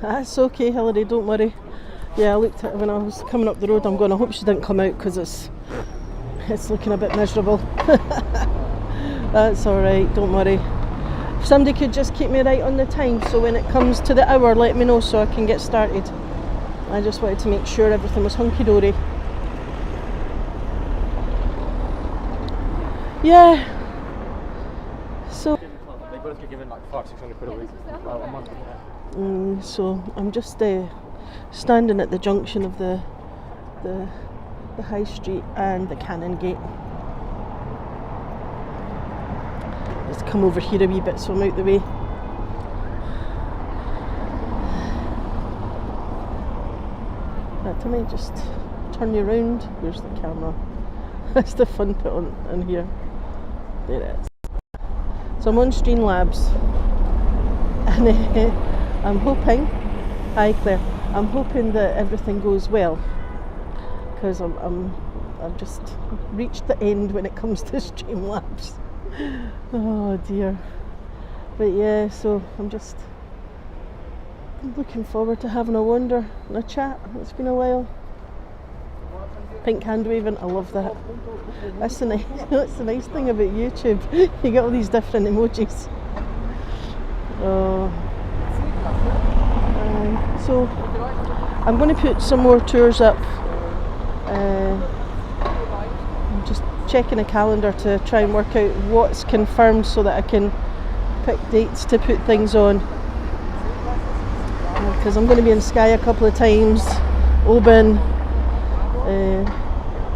That's okay, Hilary, don't worry. Yeah, I looked at it when I was coming up the road. I'm going, I hope she didn't come out because it's looking a bit miserable. That's alright, don't worry. If somebody could just keep me right on the time, so when it comes to the hour, let me know so I can get started. I just wanted to make sure everything was hunky-dory. Yeah. So they both get given like 500-600 quid a week a month. So I'm just standing at the junction of the High Street and the Canongate. Just come over here a wee bit so I'm out the way. I might just turn you around. Where's the camera? That's the fun bit on in here. There it is. So I'm on Streamlabs, and I'm hoping. Hi Claire. I'm hoping that everything goes well, because I've just reached the end when it comes to Streamlabs. Oh dear. But yeah, so I'm looking forward to having a wander and a chat. It's been a while. Pink hand waving, I love that. That's the nice thing about YouTube. You get all these different emojis. So I'm going to put some more tours up. I'm just checking a calendar to try and work out what's confirmed so that I can pick dates to put things on. Because I'm going to be in Skye a couple of times, Oban,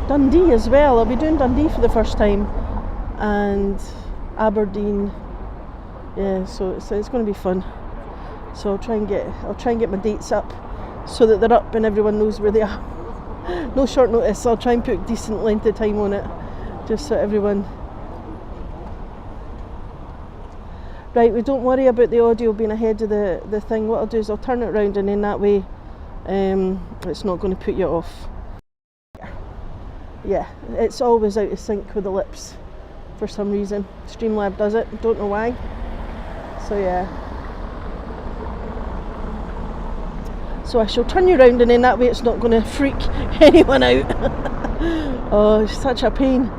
Dundee as well. I'll be doing Dundee for the first time, and Aberdeen. Yeah, so it's going to be fun. So I'll try and get my dates up so that they're up and everyone knows where they are. No short notice. I'll try and put decent length of time on it, just so everyone. Right, we don't worry about the audio being ahead of the thing. What I'll do is I'll turn it around, and in that way it's not going to put you off. Yeah, it's always out of sync with the lips for some reason. Streamlab does it, don't know why. So yeah. So I shall turn you around, and in that way it's not going to freak anyone out. Oh, it's such a pain.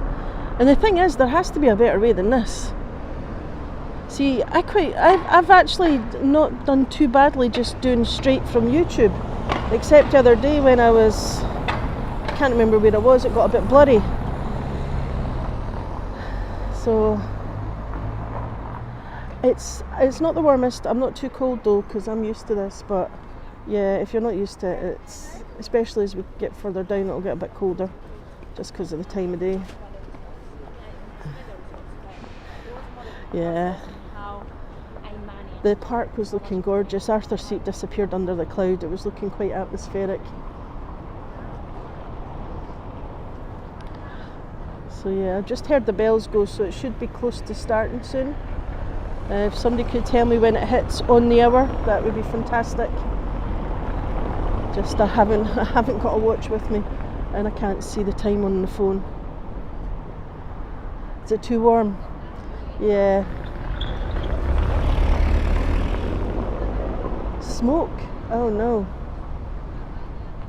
And the thing is, there has to be a better way than this. See, I've actually not done too badly just doing straight from YouTube, except the other day when I can't remember where I was, it got a bit blurry. So it's not the warmest. I'm not too cold though, because I'm used to this, but yeah, if you're not used to it, especially as we get further down, it'll get a bit colder just because of the time of day. Yeah. The park was looking gorgeous. Arthur's Seat disappeared under the cloud. It was looking quite atmospheric. So yeah, I've just heard the bells go, so it should be close to starting soon. If somebody could tell me when it hits on the hour, that would be fantastic. Just I haven't got a watch with me, and I can't see the time on the phone. Is it too warm? Yeah. Smoke? Oh no.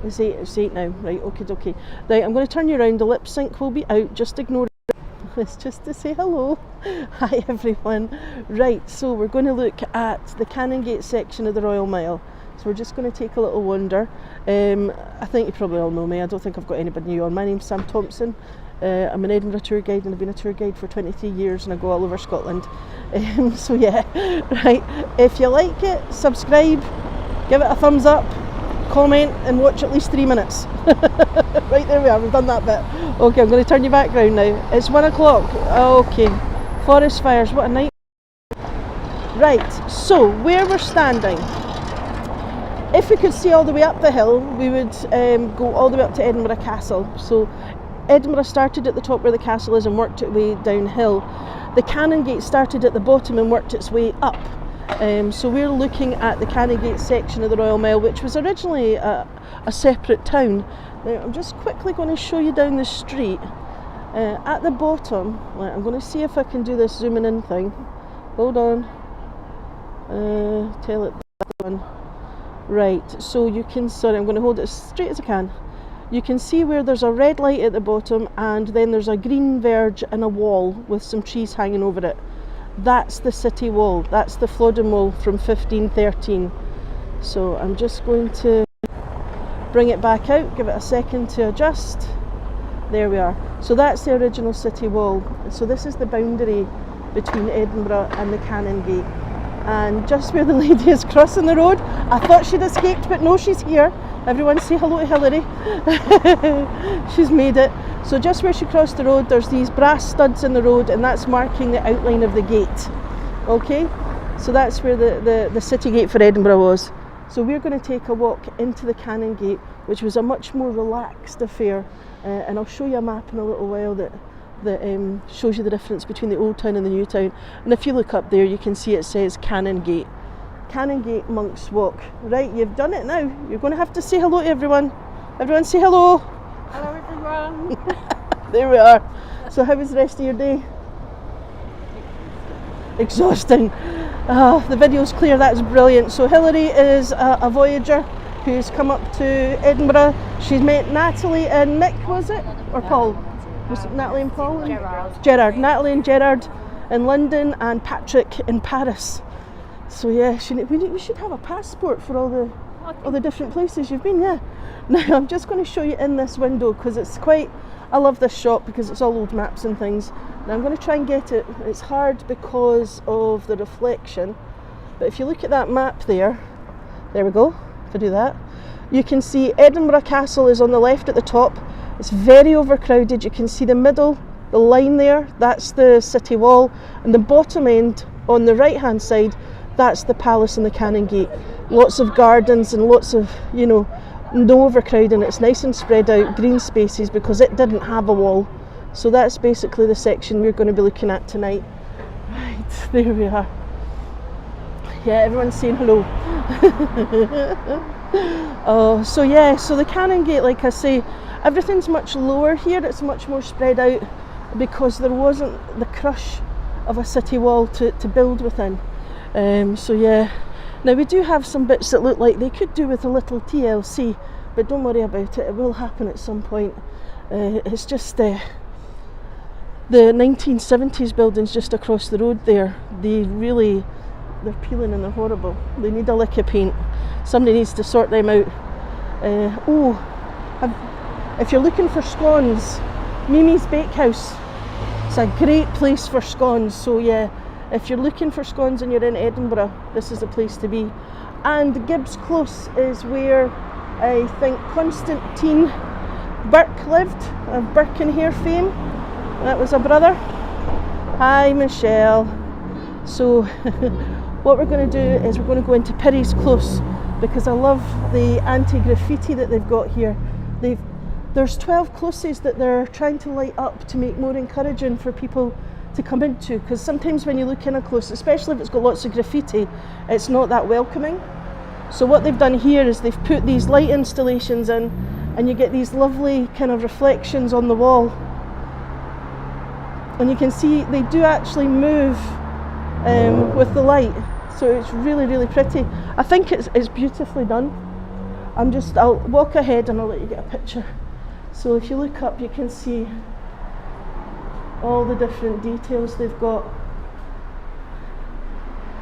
It's 8 now. Right, okay. Right, I'm going to turn you around. The lip sync will be out. Just ignore it. It's just to say hello. Hi everyone. Right, so we're going to look at the Canongate section of the Royal Mile. So we're just going to take a little wander. I think you probably all know me. I don't think I've got anybody new on. My name's Sam Thompson. I'm an Edinburgh tour guide, and I've been a tour guide for 23 years, and I go all over Scotland. So yeah, right. If you like it, subscribe, give it a thumbs up, comment, and watch at least 3 minutes. Right, there we are, we've done that bit. Okay, I'm going to turn you back round now. It's 1 o'clock. Okay, forest fires, what a night. Right, so where we're standing, if we could see all the way up the hill, we would go all the way up to Edinburgh Castle. So Edinburgh started at the top where the castle is and worked its way downhill. The Canongate started at the bottom and worked its way up. So we're looking at the Canongate section of the Royal Mile, which was originally a separate town. Now I'm just quickly going to show you down the street. At the bottom, right, I'm going to see if I can do this zooming in thing. Hold on. Tell it that one. Right, so you can, sorry, I'm going to hold it as straight as I can. You can see where there's a red light at the bottom and then there's a green verge and a wall with some trees hanging over it. That's the city wall, that's the Flodden Wall from 1513. So I'm just going to bring it back out, give it a second to adjust. There we are. So that's the original city wall. So this is the boundary between Edinburgh and the Canongate. And just where the lady is crossing the road, I thought she'd escaped, but no, she's here. Everyone say hello to Hilary. She's made it. So just where she crossed the road, there's these brass studs in the road, and that's marking the outline of the gate. Okay, so that's where the city gate for Edinburgh was. So we're going to take a walk into the Canongate, which was a much more relaxed affair, and I'll show you a map in a little while that shows you the difference between the old town and the new town. And if you look up there, you can see it says Canongate. Canongate Monk's Walk. Right, you've done it now. You're going to have to say hello to everyone. Everyone say hello. Hello everyone. There we are. So how was the rest of your day? Exhausting. The video's clear, that's brilliant. So Hilary is a voyager who's come up to Edinburgh. She's met Natalie and Nick, was it? Or Paul? Was it Natalie and Paul? Gerard. Natalie and Gerard in London and Patrick in Paris. So yeah, we should have a passport for all the different places you've been, yeah. Now I'm just going to show you in this window because it's quite, I love this shop because it's all old maps and things. Now I'm going to try and get it. It's hard because of the reflection, but if you look at that map there we go, if I do that, you can see Edinburgh Castle is on the left at the top. It's very overcrowded. You can see the middle, the line there, that's the city wall, and the bottom end on the right hand side, that's the palace and the Canongate. Lots of gardens and lots of, you know, no overcrowding. It's nice and spread out, green spaces, because it didn't have a wall. So that's basically the section we're going to be looking at tonight. Right, there we are. Yeah, everyone's saying hello. Oh, so yeah, so the Canongate, like I say, everything's much lower here. It's much more spread out because there wasn't the crush of a city wall to build within. So yeah, now we do have some bits that look like they could do with a little TLC, but don't worry about it, it will happen at some point. It's just the 1970s buildings just across the road there, they're peeling and they're horrible. They need a lick of paint. Somebody needs to sort them out. If you're looking for scones, Mimi's Bakehouse, it's a great place for scones. So yeah, if you're looking for scones and you're in Edinburgh, this is the place to be. And Gibbs Close is where I think Constantine Burke lived, of Burke and Hare fame. That was a brother. Hi Michelle. So what we're going to do is we're going to go into Pirrie's Close because I love the anti-graffiti that they've got here. There's 12 closes that they're trying to light up to make more encouraging for people to come into, because sometimes when you look in a close, especially if it's got lots of graffiti, it's not that welcoming. So what they've done here is they've put these light installations in, and you get these lovely kind of reflections on the wall. And you can see they do actually move with the light, so it's really, really pretty. I think it's beautifully done. I'll walk ahead and I'll let you get a picture. So if you look up, you can see all the different details they've got.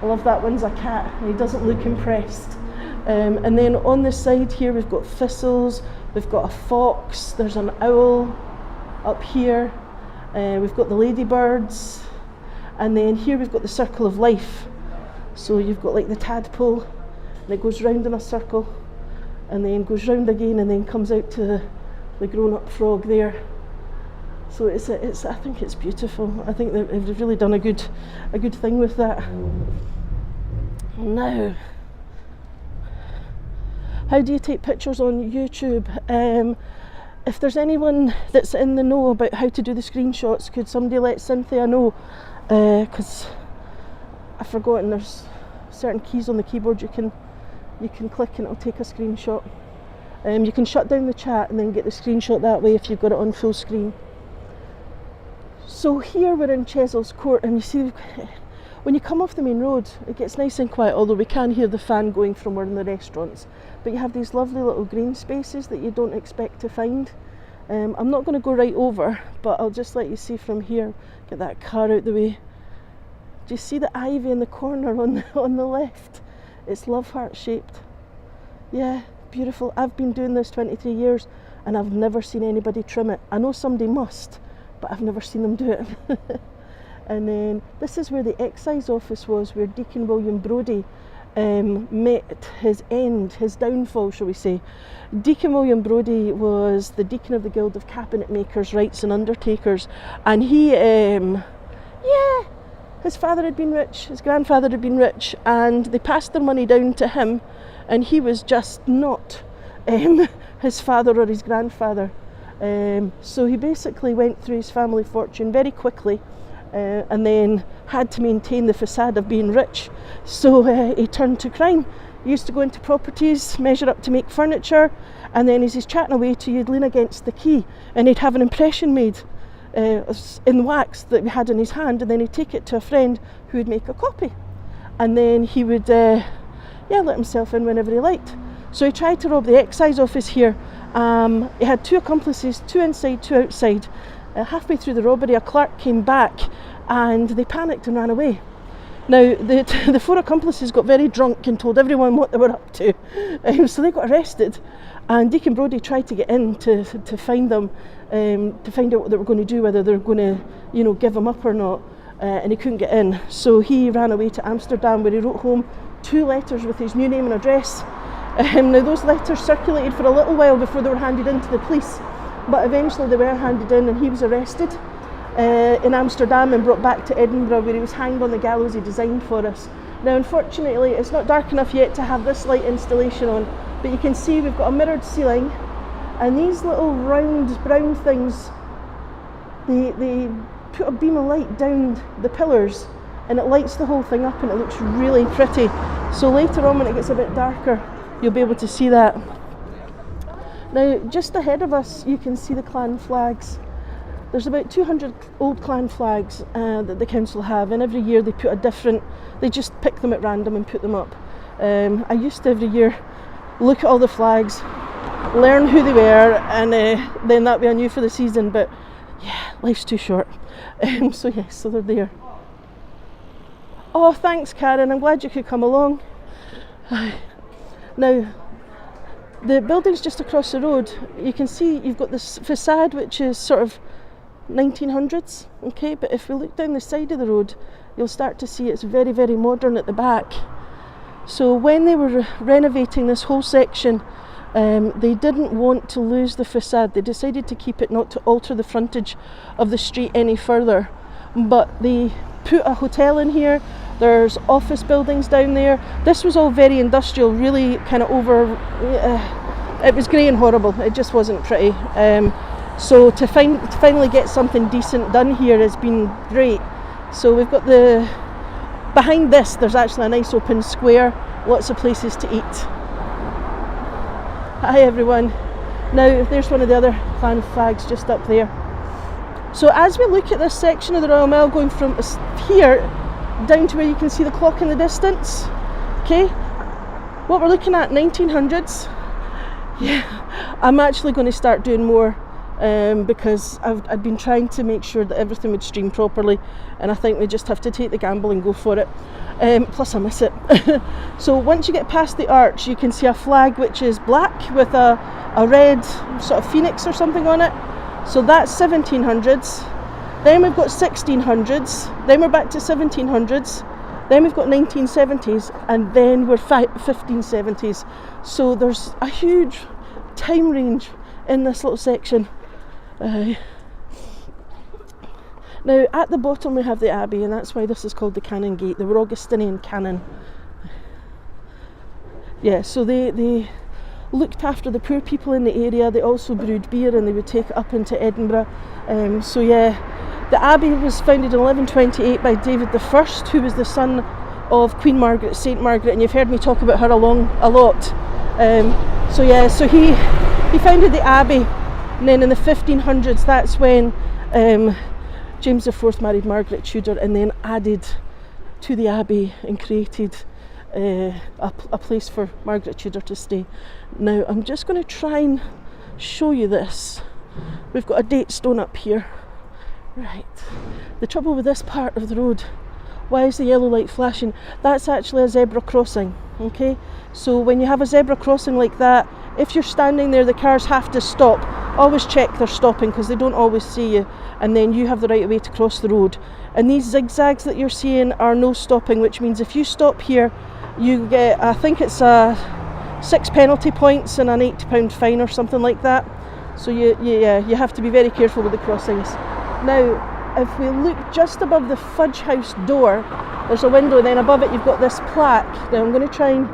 I love that one's a cat, and he doesn't look impressed. And then on the side here we've got thistles, we've got a fox, there's an owl up here, we've got the ladybirds, and then here we've got the circle of life. So you've got like the tadpole, and it goes round in a circle, and then goes round again, and then comes out to the grown-up frog there. So I think it's beautiful. I think they've really done a good thing with that. Now, how do you take pictures on YouTube? If there's anyone that's in the know about how to do the screenshots, could somebody let Cynthia know? Because I've forgotten there's certain keys on the keyboard you can click and it'll take a screenshot. You can shut down the chat and then get the screenshot that way if you've got it on full screen. So here we're in Chesil's Court, and you see when you come off the main road, it gets nice and quiet, although we can hear the fan going from one of the restaurants. But you have these lovely little green spaces that you don't expect to find. I'm not going to go right over, but I'll just let you see from here. Get that car out the way. Do you see the ivy in the corner on the left? It's love heart shaped. Yeah, beautiful. I've been doing this 23 years and I've never seen anybody trim it. I know somebody must, but I've never seen them do it. And then this is where the excise office was, where Deacon William Brodie met his end, his downfall, shall we say. Deacon William Brodie was the deacon of the Guild of Cabinet Makers, Wrights and Undertakers, and he, his father had been rich, his grandfather had been rich, and they passed their money down to him, and he was just not his father or his grandfather. So he basically went through his family fortune very quickly, and then had to maintain the facade of being rich. So he turned to crime. He used to go into properties, measure up to make furniture, and then as he's chatting away to you, he'd lean against the key and he'd have an impression made in wax that he had in his hand, and then he'd take it to a friend who would make a copy. And then he would let himself in whenever he liked. So he tried to rob the excise office here. He had 2 accomplices, 2 inside, 2 outside. Halfway through the robbery, a clerk came back and they panicked and ran away. Now, the 4 accomplices got very drunk and told everyone what they were up to. So they got arrested. And Deacon Brodie tried to get in to find them, to find out what they were going to do, whether they were going to, give them up or not. And he couldn't get in. So he ran away to Amsterdam, where he wrote home 2 letters with his new name and address. Now, those letters circulated for a little while before they were handed in to the police. But eventually they were handed in, and he was arrested in Amsterdam and brought back to Edinburgh, where he was hanged on the gallows he designed for us. Now, unfortunately, it's not dark enough yet to have this light installation on, but you can see we've got a mirrored ceiling, and these little round brown things, they put a beam of light down the pillars, and it lights the whole thing up, and it looks really pretty. So later on, when it gets a bit darker, you'll be able to see that. Now, just ahead of us, you can see the clan flags. There's about 200 old clan flags that the council have, and every year they put a different, they just pick them at random and put them up. I used to every year look at all the flags, learn who they were, and then that way I knew for the season, but yeah, life's too short. So they're there. Oh, thanks, Karen, I'm glad you could come along. Now, the building's just across the road. You can see you've got this facade which is sort of 1900s, okay, but if we look down the side of the road, you'll start to see it's very, very modern at the back. So when they were renovating this whole section, they didn't want to lose the facade. They decided to keep it, not to alter the frontage of the street any further, but they put a hotel in here. There's office buildings down there. This was all very industrial, really kind of it was grey and horrible. It just wasn't pretty. So to finally get something decent done here has been great. So we've got behind this, there's actually a nice open square, lots of places to eat. Hi everyone. Now there's one of the other clan flags just up there. So as we look at this section of the Royal Mile, going from here down to where you can see the clock in the distance, okay, what we're looking at, 1900s. Yeah, I'm actually going to start doing more because I've been trying to make sure that everything would stream properly, and I think we just have to take the gamble and go for it. Plus I miss it. So once you get past the arch, you can see a flag which is black with a red sort of phoenix or something on it. So that's 1700s. Then we've got 1600s. Then we're back to 1700s. Then we've got 1970s, and then we're 1570s. So there's a huge time range in this little section. Now at the bottom we have the Abbey, and that's why this is called the Canongate. They were Augustinian canon. Yeah, so they looked after the poor people in the area. They also brewed beer, and they would take it up into Edinburgh. So yeah, the Abbey was founded in 1128 by David I, who was the son of Queen Margaret, St Margaret, and you've heard me talk about her a lot. So yeah, so he founded the Abbey, and then in the 1500s, that's when James IV married Margaret Tudor, and then added to the Abbey and created a place for Margaret Tudor to stay. Now I'm just going to try and show you this. We've got a date stone up here. Right. The trouble with this part of the road, why is the yellow light flashing? That's actually a zebra crossing, okay? So when you have a zebra crossing like that, if you're standing there, the cars have to stop. Always check they're stopping because they don't always see you, and then you have the right of way to cross the road. And these zigzags that you're seeing are no stopping, which means if you stop here, you get, I think it's 6 penalty points and an £80 fine or something like that. So you have to be very careful with the crossings. Now, if we look just above the Fudge House door, there's a window, and then above it you've got this plaque. Now I'm going to try and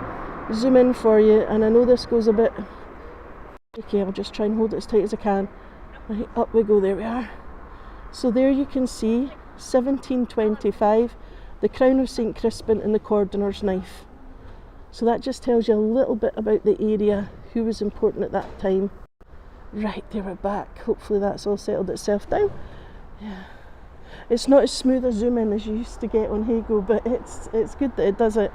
zoom in for you, and I know this goes a bit tricky. I'll just try and hold it as tight as I can. Right, up we go, there we are. So there you can see 1725, the crown of St Crispin and the cordoner's knife. So that just tells you a little bit about the area, who was important at that time. Right, there we're back. Hopefully that's all settled itself down. Yeah. It's not as smooth a zoom in as you used to get on Hago, but it's good that it does it.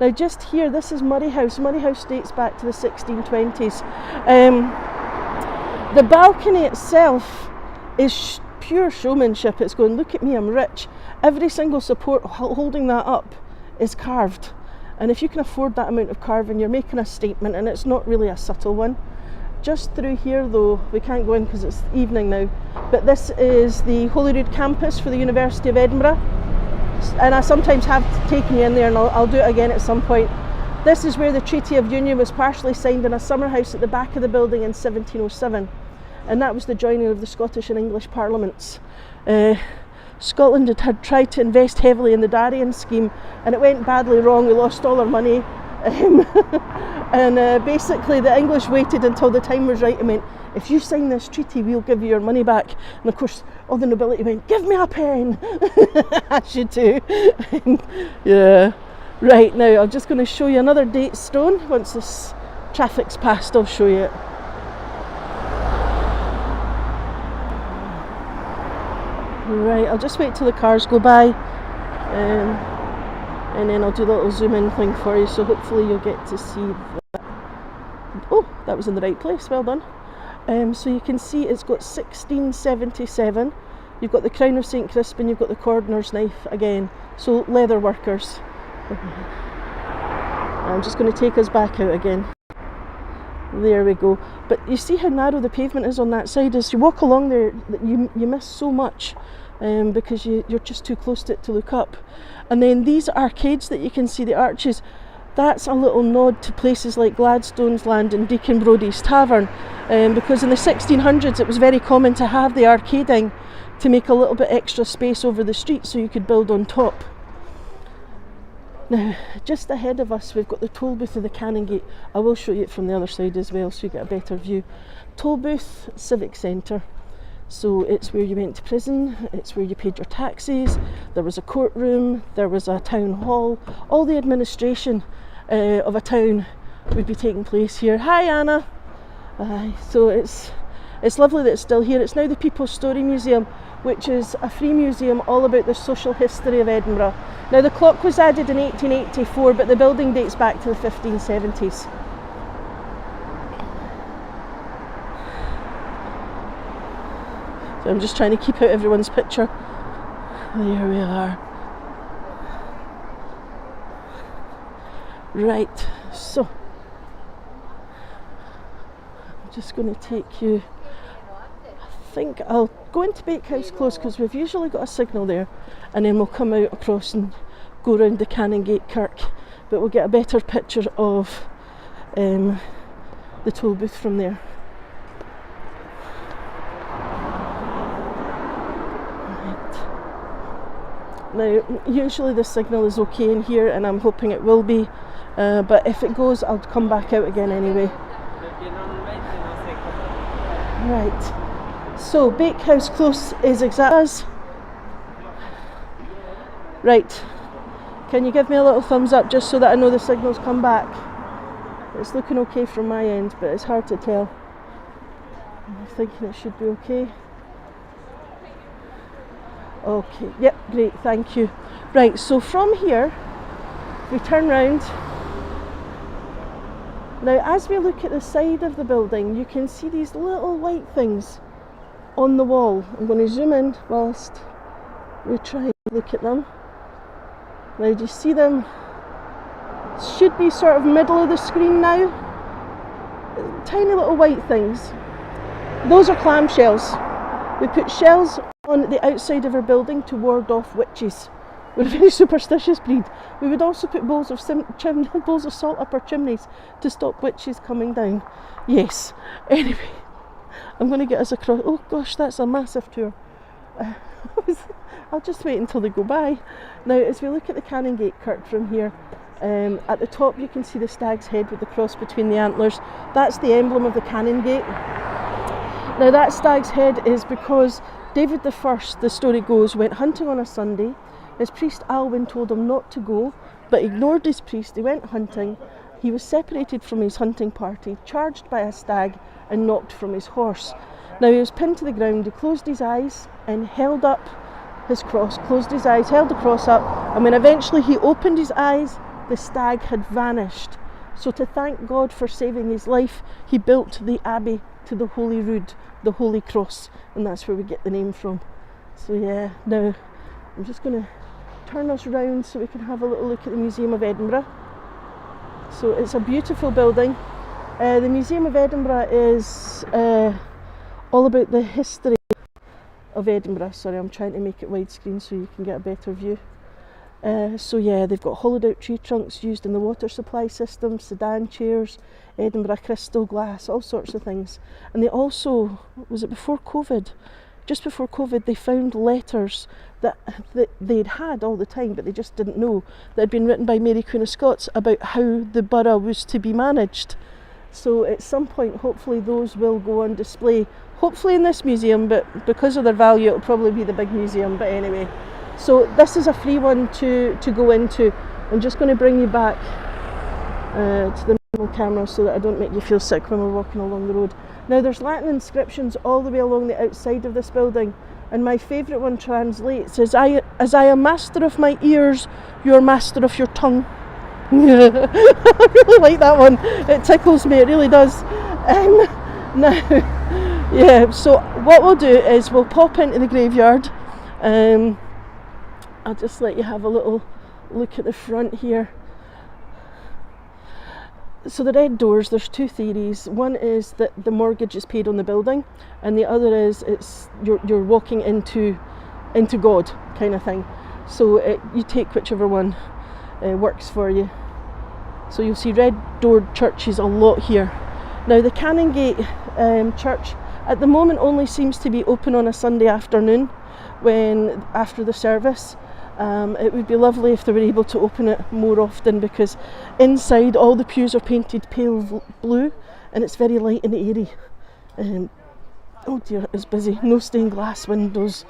Now just here, this is Murray House. Murray House dates back to the 1620s. The balcony itself is pure showmanship. It's going, look at me, I'm rich. Every single support holding that up is carved. And if you can afford that amount of carving, you're making a statement, and it's not really a subtle one. Just through here though, we can't go in because it's evening now, but this is the Holyrood campus for the University of Edinburgh, and I sometimes have taken you in there, and I'll do it again at some point. This is where the Treaty of Union was partially signed in a summer house at the back of the building in 1707, and that was the joining of the Scottish and English parliaments. Scotland had tried to invest heavily in the Darien scheme, and it went badly wrong. We lost all our money. And basically the English waited until the time was right and went, if you sign this treaty, we'll give you your money back. And of course all the nobility went, give me a pen. As you do. Yeah. Right, now I'm just going to show you another date stone. Once this traffic's passed, I'll show you it. Right, I'll just wait till the cars go by, and then I'll do the little zoom in thing for you, so hopefully you'll get to see that. Oh, that was in the right place, well done. So you can see it's got 1677, you've got the crown of St Crispin, you've got the cordoner's knife again, so leather workers. I'm just going to take us back out again. There we go. But you see how narrow the pavement is on that side. As you walk along there, you miss so much because you're just too close to it to look up. And then these arcades that you can see, the arches, that's a little nod to places like Gladstone's Land and Deacon Brodie's Tavern, because in the 1600s it was very common to have the arcading to make a little bit extra space over the street so you could build on top. Now, just ahead of us, we've got the toll booth of the Canongate. I will show you it from the other side as well so you get a better view. Toll booth, civic centre. So it's where you went to prison, it's where you paid your taxes, there was a courtroom, there was a town hall. All the administration of a town would be taking place here. Hi Anna! So it's lovely that it's still here. It's now the People's Story Museum, which is a free museum all about the social history of Edinburgh. Now the clock was added in 1884, but the building dates back to the 1570s. So I'm just trying to keep out everyone's picture. There we are. Right, so I'm just going to take you, I think I'll go into Bakehouse Close because we've usually got a signal there, and then we'll come out across and go round the Canongate Kirk, but we'll get a better picture of the toll booth from there. Right. Now usually the signal is okay in here, and I'm hoping it will be, but if it goes I'll come back out again anyway. Right. So Bakehouse Close is exactly as. Right, can you give me a little thumbs up just so that I know the signal's come back? It's looking okay from my end, but it's hard to tell. I'm thinking it should be okay. Okay, yep, great, thank you. Right, so from here, we turn round. Now, as we look at the side of the building, you can see these little white things on the wall. I'm going to zoom in whilst we try to look at them. Now, do you see them? Should be sort of middle of the screen now. Tiny little white things. Those are clamshells. We put shells on the outside of our building to ward off witches. We're a very superstitious breed. We would also put bowls of salt up our chimneys to stop witches coming down. Yes. Anyway, I'm going to get us across. Oh gosh, that's a massive tour. I'll just wait until they go by. Now, as we look at the Canongate Kirk from here, at the top you can see the stag's head with the cross between the antlers. That's the emblem of the Canongate. Now, that stag's head is because David I, the story goes, went hunting on a Sunday. His priest Alwyn told him not to go, but ignored his priest. He went hunting. He was separated from his hunting party, charged by a stag and knocked from his horse. Now, he was pinned to the ground. He closed his eyes and held up his cross, closed his eyes, held the cross up, and when eventually he opened his eyes, the stag had vanished. So to thank God for saving his life, he built the abbey to the Holy Rood, the Holy Cross, and that's where we get the name from. So yeah, now I'm just going to turn us round so we can have a little look at the Museum of Edinburgh. So it's a beautiful building. The Museum of Edinburgh is all about the history of Edinburgh. Sorry, I'm trying to make it widescreen so you can get a better view. So yeah, they've got hollowed out tree trunks used in the water supply system, sedan chairs, Edinburgh crystal glass, all sorts of things. And they also, was it before COVID? Just before COVID, they found letters that they'd had all the time, but they just didn't know, that had been written by Mary Queen of Scots about how the borough was to be managed. So at some point, hopefully those will go on display, hopefully in this museum, but because of their value, it'll probably be the big museum. But anyway, so this is a free one to go into. I'm just going to bring you back to the normal camera so that I don't make you feel sick when we're walking along the road. Now, there's Latin inscriptions all the way along the outside of this building, and my favourite one translates as I am master of my ears, you're master of your tongue. I really like that one. It tickles me, it really does. Now, yeah, so what we'll do is we'll pop into the graveyard. I'll just let you have a little look at the front here. So the red doors, there's two theories. One is that the mortgage is paid on the building, and the other is it's you're walking into God kind of thing. So you take whichever one works for you. So you'll see red doored churches a lot here. Now, the Canongate church at the moment only seems to be open on a Sunday afternoon after the service. It would be lovely if they were able to open it more often, because inside all the pews are painted pale blue and it's very light and airy. Oh dear, it's busy. No stained glass windows.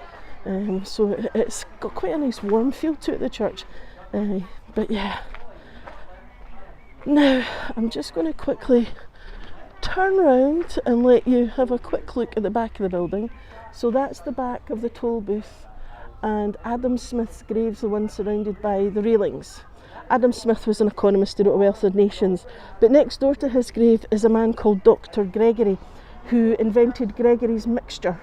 So it's got quite a nice warm feel to it, the church. But yeah. Now, I'm just going to quickly turn around and let you have a quick look at the back of the building. So that's the back of the toll booth. And Adam Smith's grave's the one surrounded by the railings. Adam Smith was an economist who wrote A Wealth of Nations, but next door to his grave is a man called Dr. Gregory, who invented Gregory's mixture,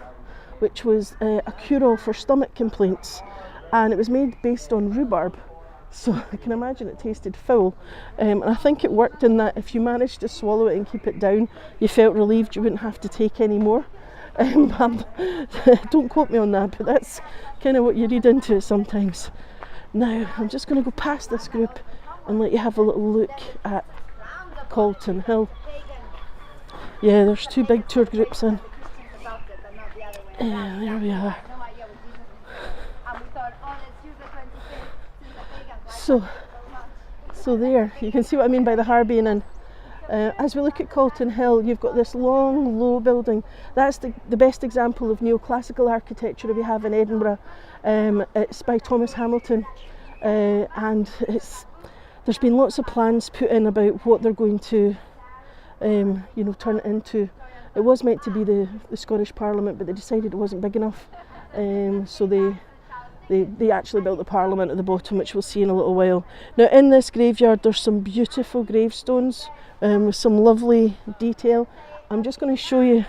which was a cure-all for stomach complaints, and it was made based on rhubarb, so I can imagine it tasted foul, and I think it worked in that if you managed to swallow it and keep it down, you felt relieved you wouldn't have to take any more. Don't quote me on that, but that's kind of what you read into it sometimes. Now, I'm just going to go past this group and let you have a little look at Calton Hill. Yeah, there's two big tour groups in. Yeah, there we are. So there, you can see what I mean by the Har being in. As we look at Calton Hill, you've got this long, low building. That's the best example of neoclassical architecture that we have in Edinburgh. It's by Thomas Hamilton, and there's been lots of plans put in about what they're going to, turn it into. It was meant to be the Scottish Parliament, but they decided it wasn't big enough, so they They actually built the Parliament at the bottom, which we'll see in a little while. Now in this graveyard there's some beautiful gravestones with some lovely detail. I'm just going to show you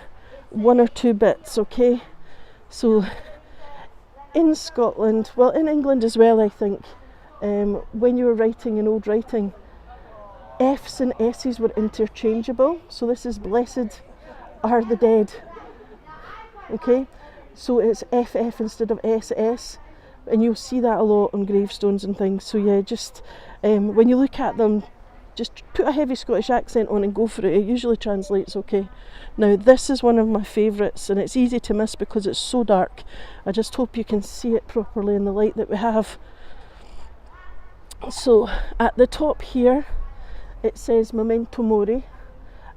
one or two bits, okay? So in Scotland, well in England as well I think, when you were writing in old writing, F's and S's were interchangeable. So this is blessed are the dead, okay? So it's FF instead of SS, and you'll see that a lot on gravestones and things. So yeah, just when you look at them, just put a heavy Scottish accent on and go for it. It usually translates okay. Now this is one of my favourites, and it's easy to miss because it's so dark. I just hope you can see it properly in the light that we have. So at the top here it says Memento Mori,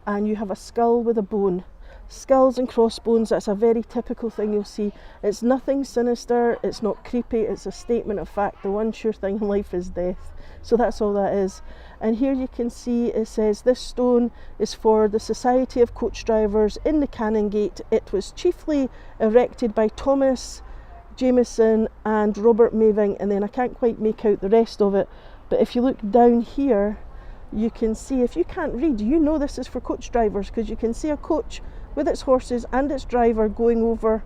and you have a skull with a bone. Skulls and crossbones, that's a very typical thing you'll see. It's nothing sinister, it's not creepy, it's a statement of fact. The one sure thing in life is death. So that's all that is. And here you can see it says this stone is for the Society of Coach Drivers in the Canongate. It was chiefly erected by Thomas Jameson and Robert Maving, and then I can't quite make out the rest of it. But if you look down here, you can see, if you can't read, you know this is for coach drivers, because you can see a coach with its horses and its driver going over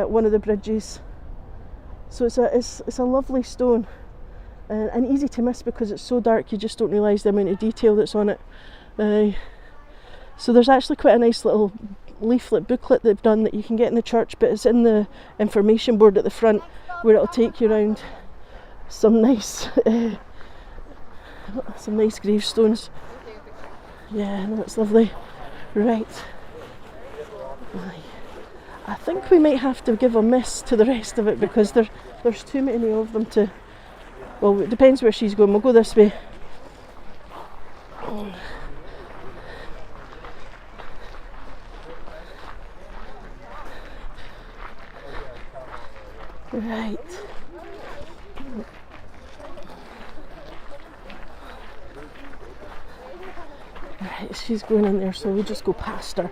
one of the bridges. So it's a lovely stone, and easy to miss because it's so dark you just don't realise the amount of detail that's on it. So there's actually quite a nice little leaflet booklet they've done that you can get in the church, but it's in the information board at the front where it'll take you around some nice gravestones. Yeah, no, it's lovely. Right. I think we might have to give a miss to the rest of it because there's too many of them to... Well, it depends where she's going. We'll go this way. Right. Right, she's going in there, so we just go past her.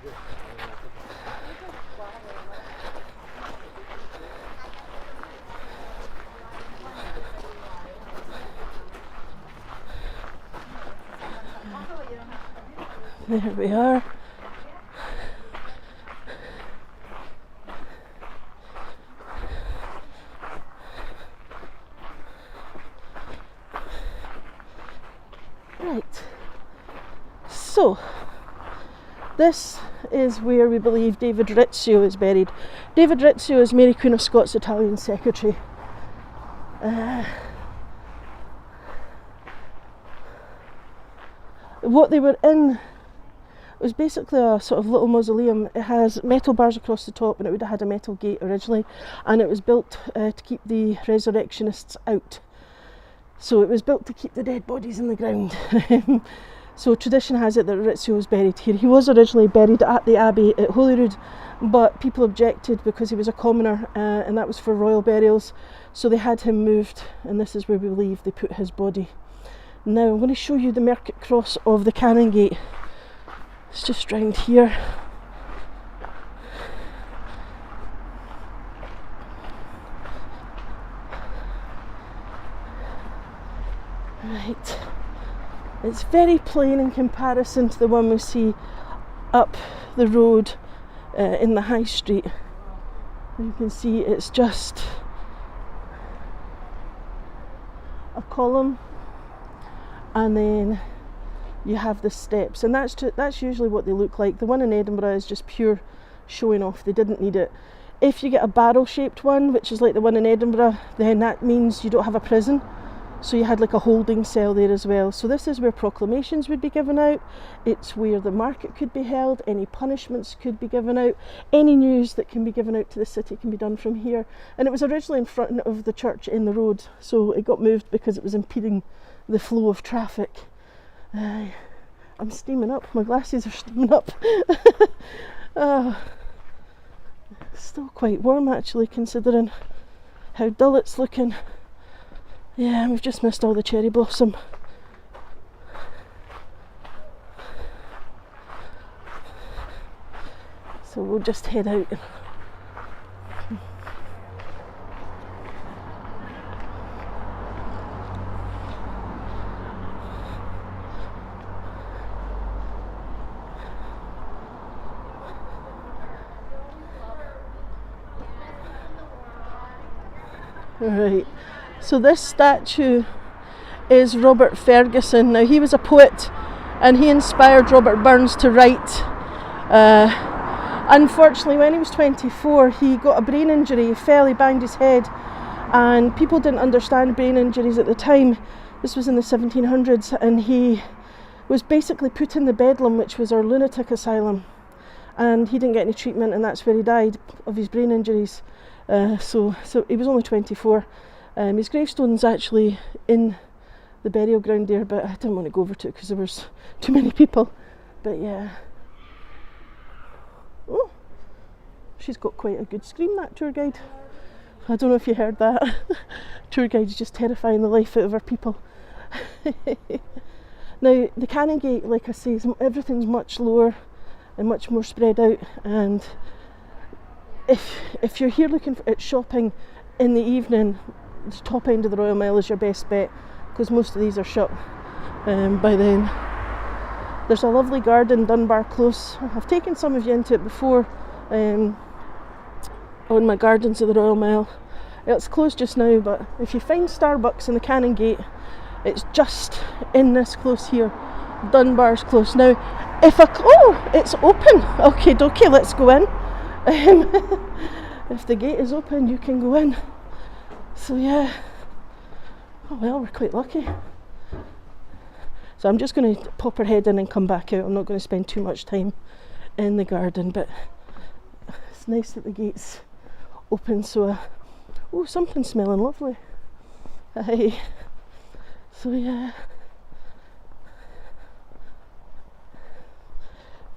There we are. Right. So, this is where we believe David Rizzio is buried. David Rizzio is Mary Queen of Scots' Italian secretary. What they were in was basically a sort of little mausoleum. It has metal bars across the top, and it would have had a metal gate originally, and it was built to keep the resurrectionists out. So it was built to keep the dead bodies in the ground. So tradition has it that Rizzio was buried here. He was originally buried at the Abbey at Holyrood, but people objected because he was a commoner, and that was for royal burials. So they had him moved, and this is where we believe they put his body. Now I'm going to show you the Market Cross of the Canongate. It's just round here. Right. It's very plain in comparison to the one we see up the road in the High Street. You can see it's just a column, and then you have the steps, and that's usually what they look like. The one in Edinburgh is just pure showing off. They didn't need it. If you get a barrel-shaped one, which is like the one in Edinburgh, then that means you don't have a prison. So you had like a holding cell there as well. So this is where proclamations would be given out. It's where the market could be held. Any punishments could be given out. Any news that can be given out to the city can be done from here. And it was originally in front of the church in the road, so it got moved because it was impeding the flow of traffic. I'm steaming up. My glasses are steaming up. Still quite warm actually, considering how dull it's looking. Yeah, we've just missed all the cherry blossom. So we'll just head out. Right. So this statue is Robert Ferguson. Now he was a poet and he inspired Robert Burns to write. Unfortunately, when he was 24, he got a brain injury. He fell, he banged his head, and people didn't understand brain injuries at the time. This was in the 1700s, and he was basically put in the Bedlam, which was our lunatic asylum, and he didn't get any treatment, and that's where he died of his brain injuries. So he was only 24. His gravestone's actually in the burial ground there, but I didn't want to go over to it because there was too many people. But yeah. Oh, she's got quite a good scream, that tour guide. I don't know if you heard that. Tour guide's just terrifying the life out of our people. Now, the Canongate, like I say, everything's much lower and much more spread out, and if you're here looking at shopping in the evening, the top end of the Royal Mile is your best bet, because most of these are shut by then. There's a lovely garden, Dunbar Close. I've taken some of you into it before on my Gardens of the Royal Mile. It's closed just now, but if you find Starbucks in the Canongate, it's just in this close here, Dunbar's Close. Now, it's open. Okay, dokie, let's go in. If the gate is open, you can go in. So yeah, oh well, we're quite lucky. So I'm just going to pop her head in and come back out. I'm not going to spend too much time in the garden, but it's nice that the gate's open. So, oh, something's smelling lovely. Aye. So yeah.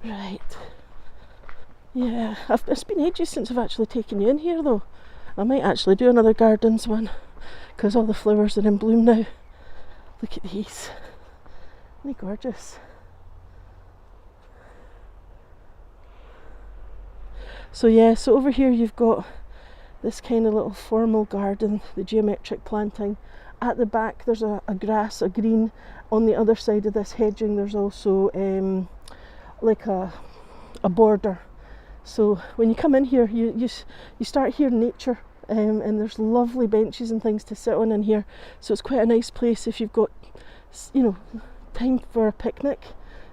Right. Yeah, it's been ages since I've actually taken you in here though. I might actually do another gardens one, because all the flowers are in bloom now. Look at these. They're gorgeous. So yeah, so over here you've got this kind of little formal garden, the geometric planting. At the back there's a grass, a green. On the other side of this hedging there's also like a border. So when you come in here, you start hearing nature, and there's lovely benches and things to sit on in here. So it's quite a nice place if you've got, time for a picnic.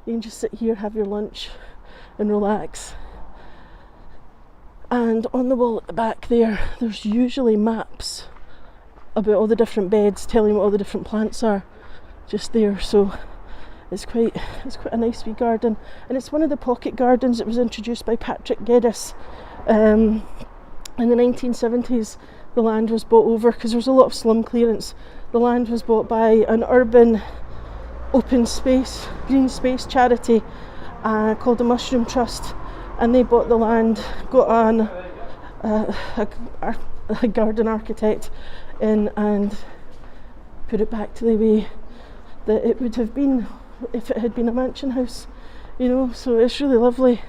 You can just sit here, have your lunch, and relax. And on the wall at the back there's usually maps about all the different beds, telling what all the different plants are, just there. So it's quite a nice wee garden, and it's one of the pocket gardens that was introduced by Patrick Geddes in the 1970s. The land was bought over because there was a lot of slum clearance. The land was bought by an urban open space, green space charity called the Mushroom Trust, and they bought the land, got on a garden architect in, and put it back to the way that it would have been if it had been a mansion house, so it's really lovely.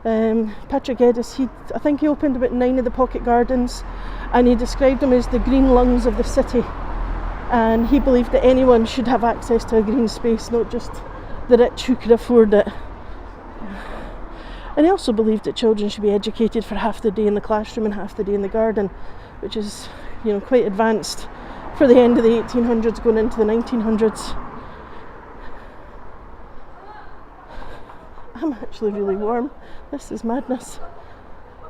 Patrick Geddes, I think he opened about 9 of the pocket gardens, and he described them as the green lungs of the city, and he believed that anyone should have access to a green space, not just the rich who could afford it. And he also believed that children should be educated for half the day in the classroom and half the day in the garden, which is quite advanced for the end of the 1800s going into the 1900s. I'm actually really warm. This is madness.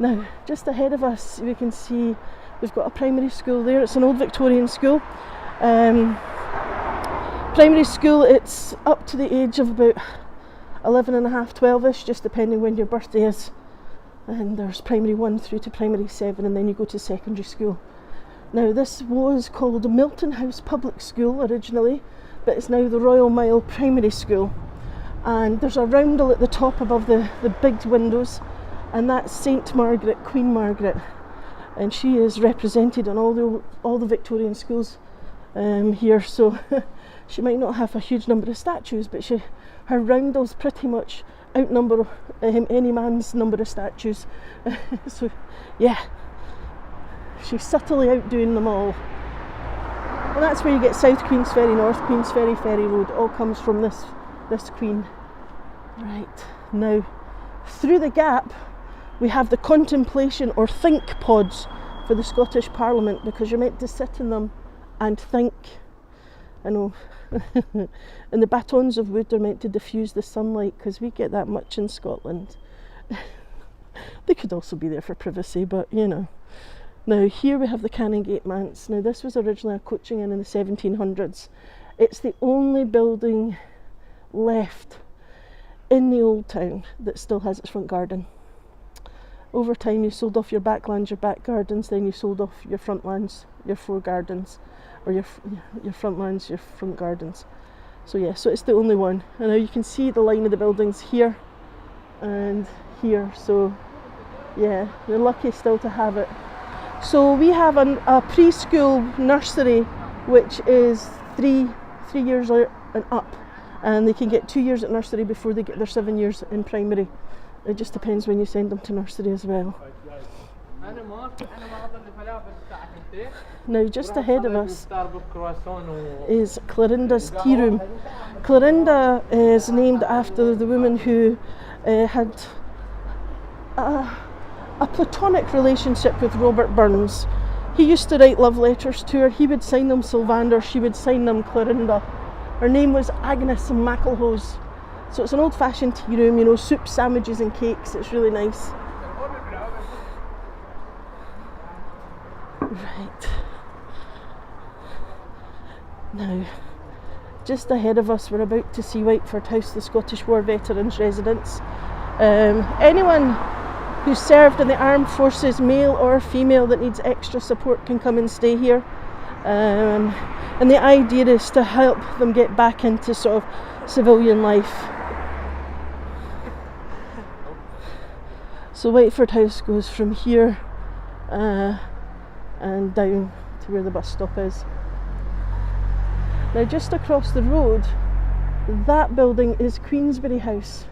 Now, just ahead of us, we can see we've got a primary school there. It's an old Victorian school. Primary school, it's up to the age of about 11 and a half, 12ish, just depending when your birthday is. And there's primary 1 through to primary 7, and then you go to secondary school. Now, this was called Milton House Public School originally, but it's now the Royal Mile Primary School. And there's a roundel at the top above the big windows, and that's St Margaret, Queen Margaret, and she is represented on all the Victorian schools here. So she might not have a huge number of statues, but her roundels pretty much outnumber any man's number of statues. So yeah, she's subtly outdoing them all. And that's where you get South Queensferry, North Queensferry, Ferry Road. All comes from this queen. Right, now through the gap we have the contemplation or think pods. for the Scottish Parliament, because you're meant to sit in them and think. I know. And the batons of wood are meant to diffuse the sunlight, because we get that much in Scotland. They could also be there for privacy, but you know. Now here we have the Canongate manse. Now this was originally a coaching inn in the 1700s. It's the only building left in the old town that still has its front garden. Over time you sold off your backlands, your back gardens, then you sold off your front lands, your fore gardens, or your front lands, your front gardens. So yeah, so it's the only one. And now you can see the line of the buildings here and here, so yeah, you're lucky still to have it. So we have a preschool nursery, which is three years and up, and they can get 2 years at nursery before they get their 7 years in primary. It just depends when you send them to nursery as well. Now just ahead of us is Clarinda's tea room. Clarinda is named after the woman who had a platonic relationship with Robert Burns. He used to write love letters to her. He would sign them Sylvander, she would sign them Clarinda. Her name was Agnes McElhose. So it's an old-fashioned tea room, you know, soup, sandwiches and cakes. It's really nice. Right. Now, just ahead of us, we're about to see Whiteford House, the Scottish War Veterans Residence. Anyone who's served in the armed forces, male or female, that needs extra support can come and stay here. And the idea is to help them get back into sort of civilian life. So Whiteford House goes from here and down to where the bus stop is. Now just across the road, that building is Queensberry House.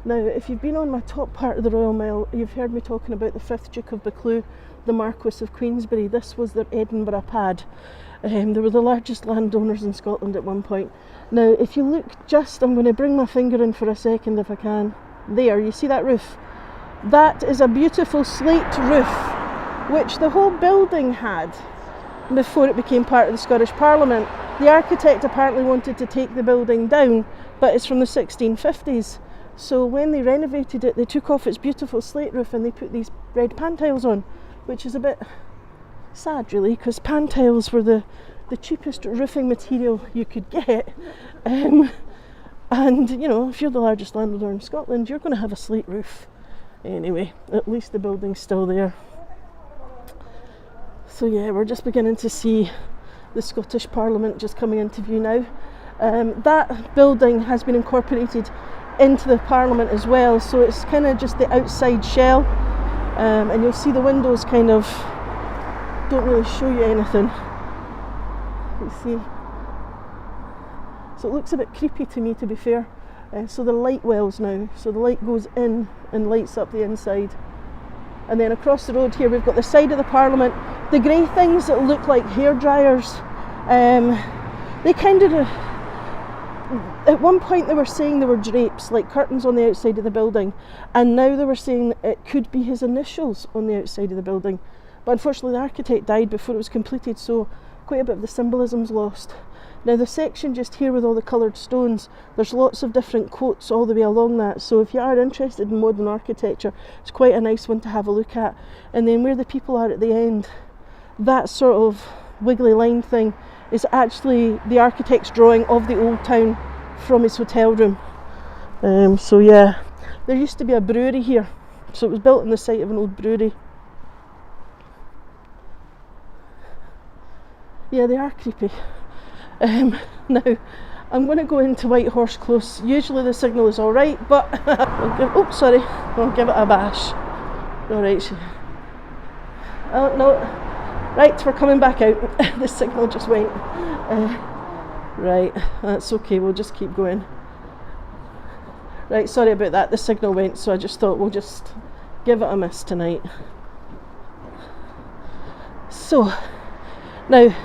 Now if you've been on my top part of the Royal Mile, you've heard me talking about the 5th Duke of Buccleuch, the Marquis of Queensberry. This was their Edinburgh pad. They were the largest landowners in Scotland at one point. Now if you look just, I'm going to bring my finger in for a second if I can. There, you see that roof? That is a beautiful slate roof, which the whole building had before it became part of the Scottish Parliament. The architect apparently wanted to take the building down, but it's from the 1650s. So when they renovated it, they took off its beautiful slate roof and they put these red pan tiles on, which is a bit sad really, because pan tiles were the cheapest roofing material you could get. And you know, if you're the largest landowner in Scotland, you're going to have a slate roof. Anyway, at least the building's still there. So yeah, we're just beginning to see the Scottish Parliament just coming into view now. That building has been incorporated into the Parliament as well, so it's kind of just the outside shell, and you'll see the windows kind of don't really show you anything. You see, so it looks a bit creepy to me, to be fair. So the light wells now, so the light goes in and lights up the inside. And then across the road here we've got the side of the Parliament. The grey things that look like hair dryers, they kind of, at one point they were saying they were drapes, like curtains on the outside of the building, and now they were saying it could be his initials on the outside of the building. But unfortunately the architect died before it was completed, so quite a bit of the symbolism's lost. Now the section just here with all the coloured stones, there's lots of different quotes all the way along that, so if you are interested in modern architecture, it's quite a nice one to have a look at. And then where the people are at the end, that sort of wiggly line thing is actually the architect's drawing of the old town from his hotel room. So yeah, there used to be a brewery here, so it was built on the site of an old brewery. Yeah, they are creepy. Now, I'm going to go into White Horse Close. Usually the signal is alright, but I'll give it a bash. Alright. Oh, no. Right, we're coming back out. The signal just went. Right, that's okay, we'll just keep going. Right, sorry about that, the signal went, so I just thought we'll just give it a miss tonight. So, now,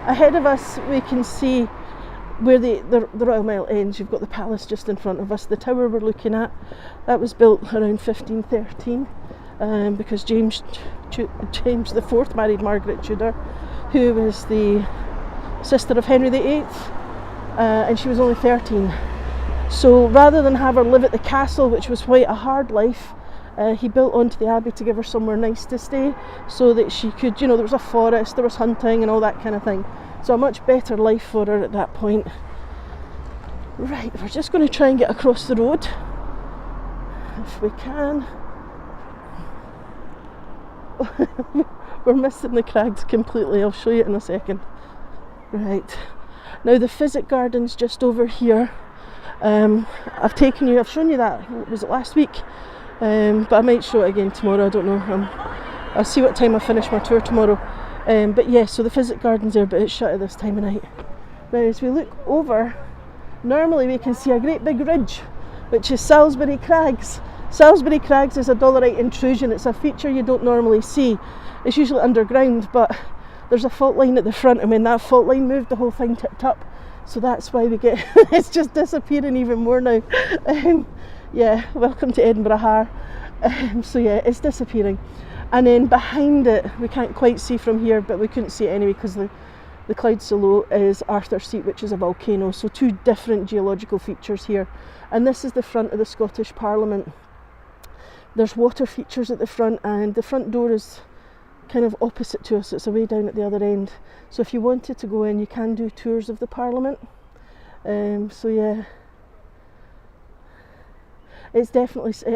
ahead of us we can see where the Royal Mile ends. You've got the palace just in front of us. The tower we're looking at, that was built around 1513. because James the Fourth married Margaret Tudor, who was the sister of Henry VIII, and she was only 13. So rather than have her live at the castle, which was quite a hard life, he built onto the abbey to give her somewhere nice to stay, so that she could, there was a forest, there was hunting and all that kind of thing. So a much better life for her at that point. Right, we're just going to try and get across the road if we can. We're missing the crags completely. I'll show you in a second. Right, now the Physic Garden's just over here. I've shown you that, was it last week? But I might show it again tomorrow, I don't know. I'll see what time I finish my tour tomorrow. But yeah, so the Physic Garden's there, but it's shut at this time of night. Now as we look over, normally we can see a great big ridge, which is Salisbury Crags. Salisbury Crags is a dolerite intrusion. It's a feature you don't normally see. It's usually underground, but there's a fault line at the front, and when that fault line moved, the whole thing tipped up. So that's why we get it's just disappearing even more now. Yeah, welcome to Edinburgh Har. So yeah, it's disappearing. And then behind it, we can't quite see from here, but we couldn't see it anyway because the cloud's so low, is Arthur's Seat, which is a volcano. So two different geological features here. And this is the front of the Scottish Parliament. There's water features at the front, and the front door is kind of opposite to us. It's away down at the other end. So if you wanted to go in, you can do tours of the Parliament. So yeah, it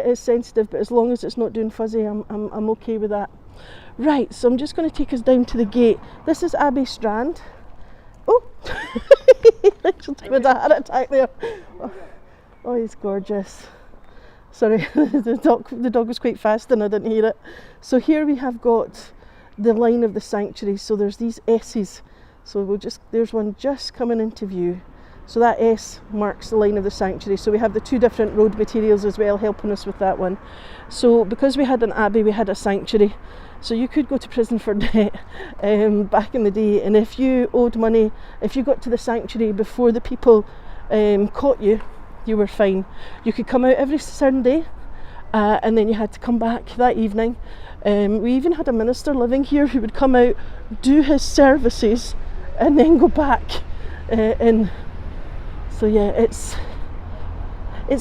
is sensitive, but as long as it's not doing fuzzy, I'm okay with that. Right, so I'm just going to take us down to the gate. This is Abbey Strand. Oh, I just had a heart attack there. Oh, he's gorgeous. Sorry, the dog was quite fast and I didn't hear it. So here we have got the line of the sanctuary. So there's these S's. So there's one just coming into view. So that S marks the line of the sanctuary. So we have the two different road materials as well helping us with that one. So because we had an abbey, we had a sanctuary. So you could go to prison for debt back in the day. And if you owed money, if you got to the sanctuary before the people caught you, you were fine. You could come out every Sunday and then you had to come back that evening. We even had a minister living here who would come out, do his services and then go back in. So yeah, it's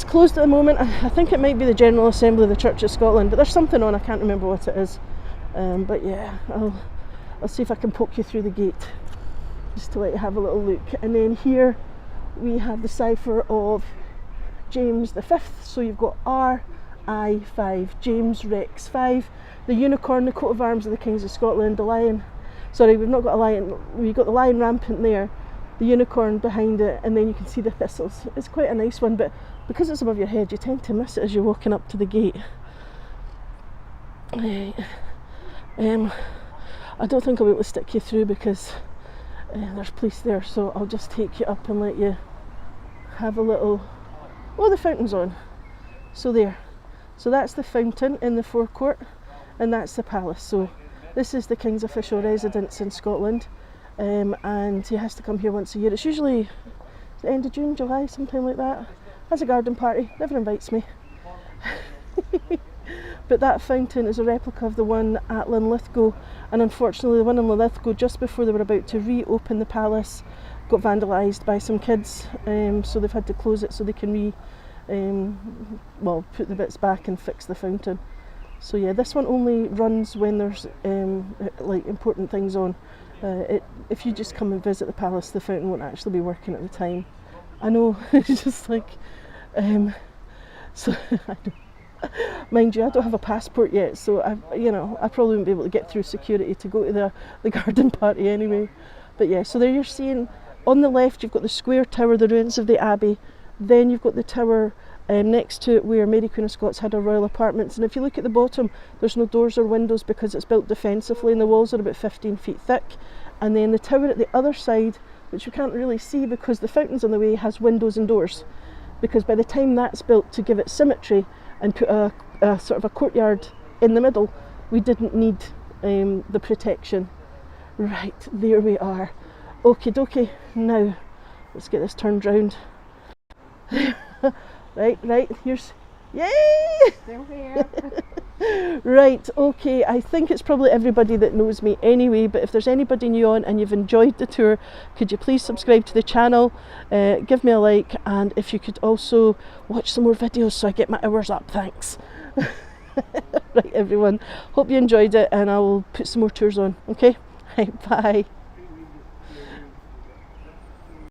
closed at the moment. I think it might be the General Assembly of the Church of Scotland, but there's something on, I can't remember what it is. But yeah, I'll see if I can poke you through the gate just to let you have a little look. And then here we have the cipher of James V. So you've got RI5, James Rex 5, the unicorn, the coat of arms of the Kings of Scotland, the lion. Sorry, we've not got a lion. We've got the lion rampant there, the unicorn behind it, and then you can see the thistles. It's quite a nice one, but because it's above your head, you tend to miss it as you're walking up to the gate. Right. I don't think I'll be able to stick you through because there's police there, so I'll just take you up and let you have a little. Oh, the fountain's on. So there. So that's the fountain in the forecourt, and that's the palace. So this is the King's official residence in Scotland, and he has to come here once a year. It's usually the end of June, July, sometime like that. Has a garden party, never invites me. But that fountain is a replica of the one at Linlithgow, and unfortunately the one in Linlithgow, just before they were about to reopen the palace, got vandalised by some kids, so they've had to close it so they can put the bits back and fix the fountain. So yeah, this one only runs when there's like important things on. If you just come and visit the palace, the fountain won't actually be working at the time. I know, it's just like, so I don't. Mind you, I don't have a passport yet, so I probably wouldn't be able to get through security to go to the garden party anyway. But yeah, so there you're seeing on the left you've got the square tower, the ruins of the abbey. Then you've got the tower next to it where Mary Queen of Scots had her royal apartments. And if you look at the bottom, there's no doors or windows because it's built defensively, and the walls are about 15 feet thick. And then the tower at the other side, which we can't really see because the fountain's on the way, has windows and doors. Because by the time that's built to give it symmetry and put a sort of a courtyard in the middle, we didn't need the protection. Right, there we are. Okie dokie, now let's get this turned round. right, here's, yay! Still here. Right, okay, I think it's probably everybody that knows me anyway, but if there's anybody new on and you've enjoyed the tour, could you please subscribe to the channel, give me a like, and if you could also watch some more videos so I get my hours up, thanks. Right everyone, hope you enjoyed it, and I will put some more tours on, okay? Right, bye.